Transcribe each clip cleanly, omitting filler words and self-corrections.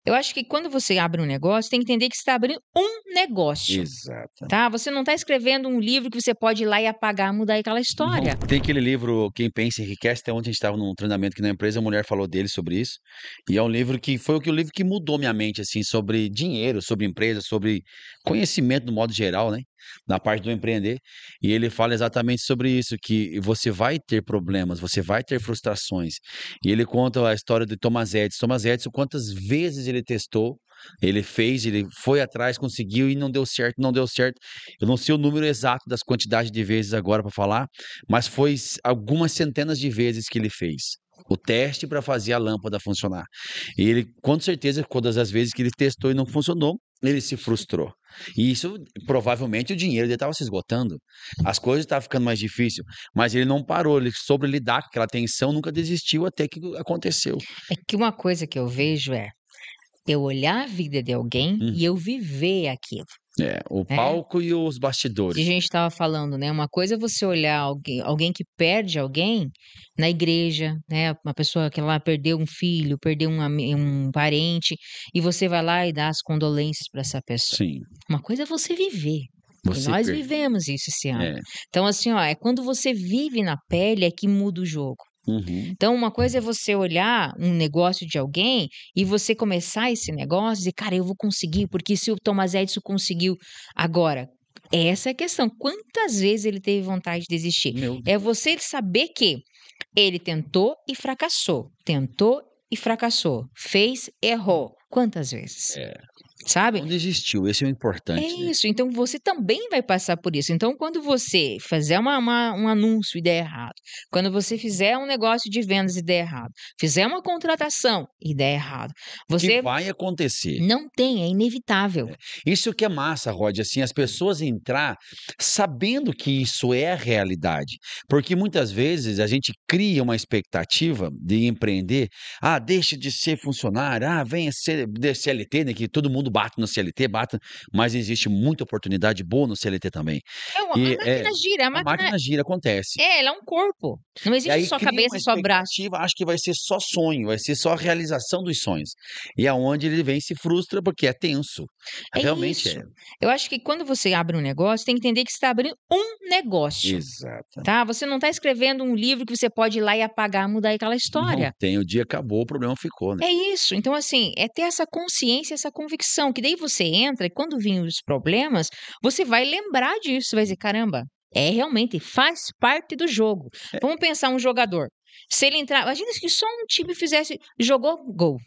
Eu acho que quando você abre um negócio, tem que entender que você está abrindo um negócio, Exato. tá? Você não está escrevendo um livro que você pode ir lá e apagar, mudar aquela história. Não, tem aquele livro Quem Pensa Enriquece, até ontem a gente estava num treinamento aqui na empresa, a mulher falou dele sobre isso, e é um livro que foi o livro que mudou minha mente, assim, sobre dinheiro, sobre empresa, sobre conhecimento no modo geral, né, na parte do empreender, e ele fala exatamente sobre isso, que você vai ter problemas, você vai ter frustrações, e ele conta a história de Thomas Edison. Thomas Edison, quantas vezes ele testou, ele fez, ele foi atrás, conseguiu e não deu certo, não deu certo. Eu não sei o número exato das quantidades de vezes agora para falar, mas foi algumas centenas de vezes que ele fez o teste para fazer a lâmpada funcionar. E ele, com certeza, todas as vezes que ele testou e não funcionou, ele se frustrou. E isso, provavelmente, o dinheiro dele estava se esgotando. As coisas estavam ficando mais difíceis. Mas ele não parou, ele soube lidar com aquela tensão, nunca desistiu até que aconteceu. É que uma coisa que eu vejo é eu olhar a vida de alguém Hum, e eu viver aquilo, É, o né? palco e os Que a bastidores. gente estava falando, né? Uma coisa é você olhar alguém que perde alguém na igreja, né? Uma pessoa que lá perdeu um filho, perdeu um parente, e você vai lá e dá as condolências para essa pessoa. Sim, Uma coisa é você viver. E você nós perdeu. vivemos isso esse ano. É. Então, assim, ó, é quando você vive na pele é que muda o jogo. Uhum. Então, uma coisa é você olhar um negócio de alguém e você começar esse negócio e dizer, cara, eu vou conseguir, porque se o Thomas Edison conseguiu agora, essa é a questão. Quantas vezes ele teve vontade de desistir? Meu É Deus. você saber que ele tentou e fracassou, fez, errou. Quantas vezes? É. Sabe? Não desistiu, esse é o É importante, né? isso, então você também vai passar por isso. Então, quando você fizer um anúncio e der errado, quando você fizer um negócio de vendas e der errado, fizer uma contratação e der errado, Que você vai acontecer. não tem, é inevitável. Isso que é massa, Rod, assim, as pessoas entrar sabendo que isso é a realidade. Porque muitas vezes a gente cria uma expectativa de empreender, deixa de ser funcionário, venha ser de CLT, né, que todo mundo bate no CLT, bate, mas existe muita oportunidade boa no CLT também. A E máquina gira, a a máquina máquina gira, acontece. ela é um corpo. Não E existe aí só cria uma cabeça e só braço. expectativa, acho que vai ser só sonho, vai ser só a realização dos sonhos. E aonde ele vem e se frustra porque é tenso. É Realmente é. isso. Eu acho que quando você abre um negócio, tem que entender que você está abrindo um negócio. Exato. Tá? Você não está escrevendo um livro que você pode ir lá e apagar, mudar aquela Não história. tem, o dia acabou, o problema ficou, né. É isso. Então, assim, é ter essa consciência, essa convicção, que daí você entra e quando vir os problemas, você vai lembrar disso, vai dizer, caramba, realmente faz parte do jogo. Vamos pensar um jogador. Se ele entrar, imagina se só um time fizesse, jogou gol.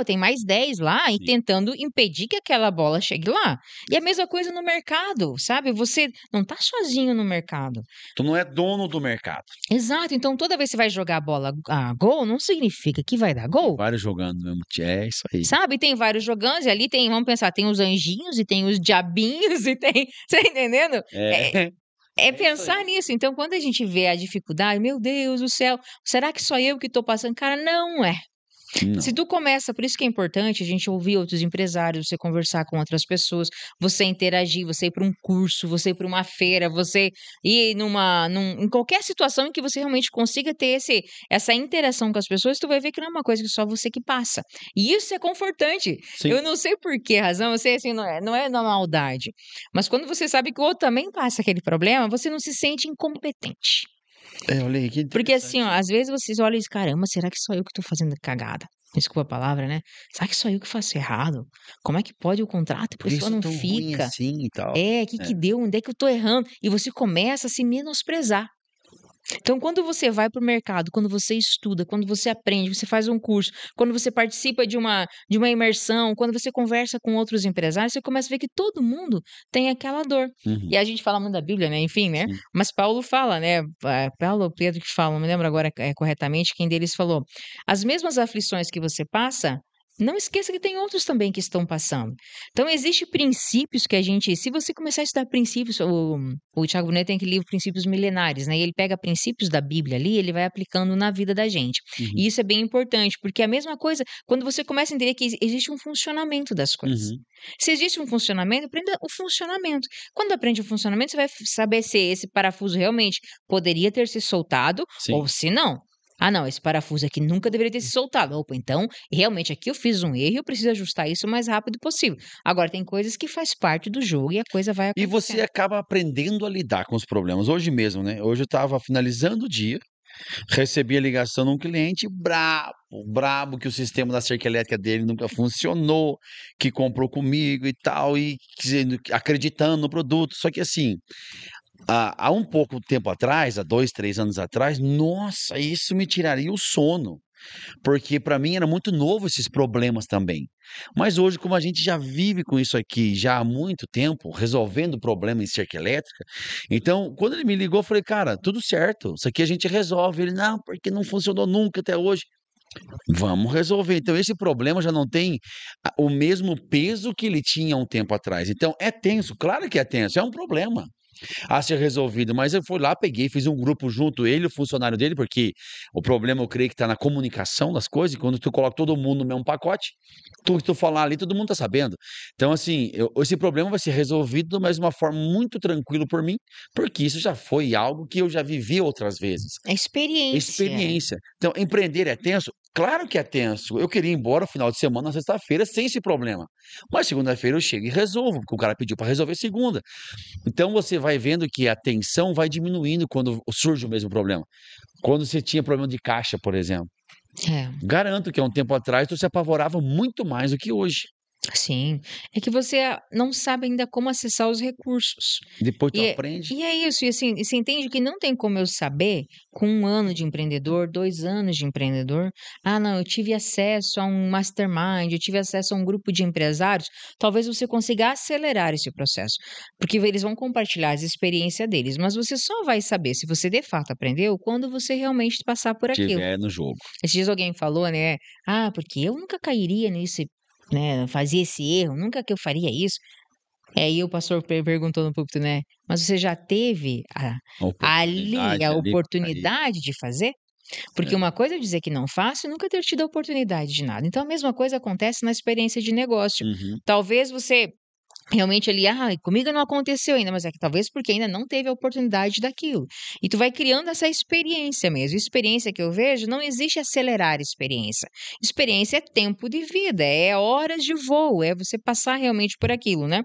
Tem mais 10 lá e Sim. tentando impedir que aquela bola chegue lá. E a mesma coisa no mercado, sabe? Você não está sozinho no mercado. Tu não é dono do mercado. Exato, então toda vez que você vai jogar a bola a gol, não significa que vai dar Tem gol, vários jogando no mesmo é isso aí. sabe? Tem vários jogantes, e ali tem, vamos pensar, tem os anjinhos e tem os diabinhos e tem, você tá entendendo? É, É, é é isso pensar aí. nisso. Então, quando a gente vê a dificuldade, meu Deus do céu, será que só eu que tô passando? Cara, não é. Se Não. tu começa, por isso que é importante a gente ouvir outros empresários, você conversar com outras pessoas, você interagir, você ir para um curso, você ir para uma feira, você ir em qualquer situação em que você realmente consiga ter essa interação com as pessoas, tu vai ver que não é uma coisa que só você que passa. E isso é confortante. Sim. Eu não sei por que razão, eu sei assim, não é na maldade. Mas quando você sabe que o outro também passa aquele problema, você não se sente incompetente. Olha aí, que Porque assim, ó, interessante. às vezes vocês olham e dizem, caramba, será que sou eu que tô fazendo cagada? Desculpa a palavra, né? Será que sou eu que faço errado? Como é que pode o contrato e a Por que pessoa sou não tão ruim fica? assim e tal. Que É. deu? Onde é que eu tô errando? E você começa a se menosprezar. Então, quando você vai para o mercado, quando você estuda, quando você aprende, você faz um curso, quando você participa de uma imersão, quando você conversa com outros empresários, você começa a ver que todo mundo tem aquela dor. Uhum. E a gente fala muito da Bíblia, né? Enfim, né? Sim. Mas Paulo fala, né? Paulo ou Pedro que fala, não me lembro agora corretamente quem deles falou. As mesmas aflições que você passa. Não esqueça que tem outros também que estão passando. Então, existem princípios que a gente. Se você começar a estudar princípios, o Thiago Brunet tem aquele livro Princípios Milenares, né? E ele pega princípios da Bíblia ali, ele vai aplicando na vida da gente. Uhum. E isso é bem importante, porque é a mesma coisa quando você começa a entender que existe um funcionamento das coisas. Uhum. Se existe um funcionamento, aprenda o funcionamento. Quando aprende o funcionamento, você vai saber se esse parafuso realmente poderia ter se soltado ou Sim. se não. Ah, não, esse parafuso aqui nunca deveria ter se soltado. Opa, então, realmente aqui eu fiz um erro e eu preciso ajustar isso o mais rápido possível. Agora, tem coisas que faz parte do jogo e a coisa vai E você acontecendo. acaba aprendendo a lidar com os problemas. Hoje mesmo, né? Hoje eu estava finalizando o dia, recebi a ligação de um cliente brabo, brabo que o sistema da cerca elétrica dele nunca funcionou, que comprou comigo e tal, e acreditando no produto. Só que assim, há um pouco tempo atrás, há 2, 3 anos atrás, nossa, isso me tiraria o sono. Porque para mim era muito novo esses problemas também. Mas hoje, como a gente já vive com isso aqui já há muito tempo, resolvendo problema em cerca elétrica, então quando ele me ligou, eu falei: "Cara, tudo certo, isso aqui a gente resolve". Ele: "Não, porque não funcionou nunca até hoje". Vamos resolver. Então esse problema já não tem o mesmo peso que ele tinha há um tempo atrás. Então é tenso, claro que é tenso, é um problema a ser resolvido, mas eu fui lá, peguei, fiz um grupo junto, ele e o funcionário dele, porque o problema eu creio que está na comunicação das coisas, e quando tu coloca todo mundo no mesmo pacote, tudo que tu falar ali, todo mundo tá sabendo. Então, assim, esse problema vai ser resolvido, mas de uma forma muito tranquila por mim, porque isso já foi algo que eu já vivi outras vezes. É experiência. Experiência. Então, empreender é tenso? Claro que é tenso. Eu queria ir embora no final de semana, na sexta-feira, sem esse problema. Mas segunda-feira eu chego e resolvo, porque o cara pediu para resolver segunda. Então você vai vendo que a tensão vai diminuindo quando surge o mesmo problema. Quando você tinha problema de caixa, por exemplo. É. Garanto que há um tempo atrás tu se apavorava muito mais do que hoje. Sim, é que você não sabe ainda como acessar os recursos. Depois tu E é aprende. e é isso, e assim, e você entende que não tem como eu saber, com 1 ano de empreendedor, 2 anos de empreendedor, "Ah, não, eu tive acesso a um mastermind, eu tive acesso a um grupo de empresários", talvez você consiga acelerar esse processo, porque eles vão compartilhar as experiência deles, mas você só vai saber se você de fato aprendeu quando você realmente passar por aquilo. Tiver no jogo. Esses dias alguém falou, né: "Ah, porque eu nunca cairia nesse, né, fazia esse erro, nunca que eu faria isso". Aí o pastor perguntou no púlpito, né: "Mas você já teve ali Oportunidade a ali para ir. oportunidade de fazer?". Porque É. uma coisa é dizer que não faço e nunca ter tido a oportunidade de nada. Então a mesma coisa acontece na experiência de negócio. Uhum. Talvez você realmente ali, comigo não aconteceu ainda", mas é que talvez porque ainda não teve a oportunidade daquilo. E tu vai criando essa experiência mesmo. Experiência que eu vejo, não existe acelerar experiência. Experiência é tempo de vida, é horas de voo, é você passar realmente por aquilo, né.